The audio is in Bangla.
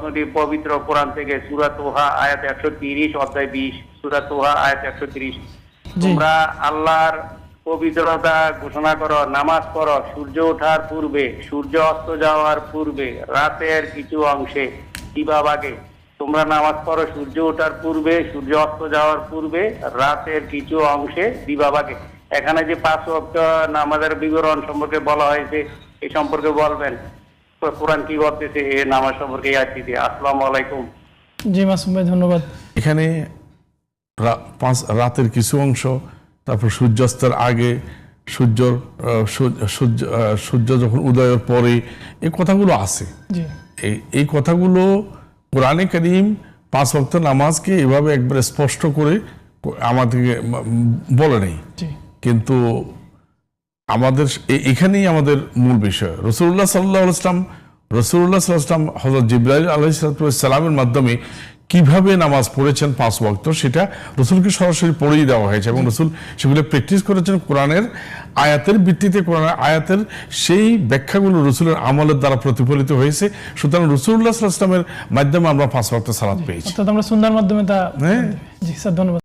প্রশ্নটি পবিত্র কোরআন থেকে সূরা তোহা আয়াত 130 অধ্যায় 20 সূরা তোহা আয়াত 130। তোমরা আল্লাহর পবিত্রতা ঘোষণা করো, নামাজ পড়ো সূর্য ওঠার পূর্বে, সূর্য অস্ত যাওয়ার পূর্বে, রাতের কিছু অংশে দিবাভাগে। তোমরা নামাজ পড়ো সূর্য ওঠার পূর্বে, সূর্য অস্ত যাওয়ার পূর্বে, রাতের কিছু অংশে দিবাভাগে। এখানে যে 5 ওয়াক্ত নামাজের বিবরণ সম্পর্কে বলা হয়েছে, এই সম্পর্কে বলবেন কোরআন কি বলতেছে এই নামাজ সম্পর্কে এই আয়াতটিতে। আসসালামু আলাইকুম। জি মাসুম ভাই, ধন্যবাদ। এখানে রাতের কিছু অংশ, তারপর সূর্যাস্তের আগে, সূর্য যখন উদয়ের পরে, এই কথাগুলো আছে। জি, এই কথাগুলো কোরআনে কারীম 5 ওয়াক্ত নামাজকে এভাবে একবার স্পষ্ট করে আমাদেরকে বলে নেই। জি, কিন্তু আমাদের এখানেই আমাদের মূল বিষয়। রাসূলুল্লাহ সাল্লাল্লাহু আলাইহি ওয়াসাল্লাম হযরত জিবরাইল আলাইহিস সালামের মাধ্যমে কিভাবে নামাজ পড়েছেন 5 ওয়াক্ত, সেটা রাসূলকে সরাসরি পড়িয়ে দেওয়া হয়েছে এবং রাসূল সেগুলো প্র্যাকটিস করেছেন কোরআনের আয়াতের ভিত্তিতে। কোরআনের আয়াতের সেই ব্যাখ্যাগুলো রাসূলের আমলের দ্বারা প্রতিফলিত হয়েছে। সুতরাং রাসূলুল্লাহ সাল্লাল্লাহু আলাইহি ওয়াসাল্লামের মাধ্যমে আমরা 5 ওয়াক্ত সালাত পেয়েছি। অর্থাৎ আমরা সুন্নাহর মাধ্যমে তা। জি স্যার, ধন্যবাদ।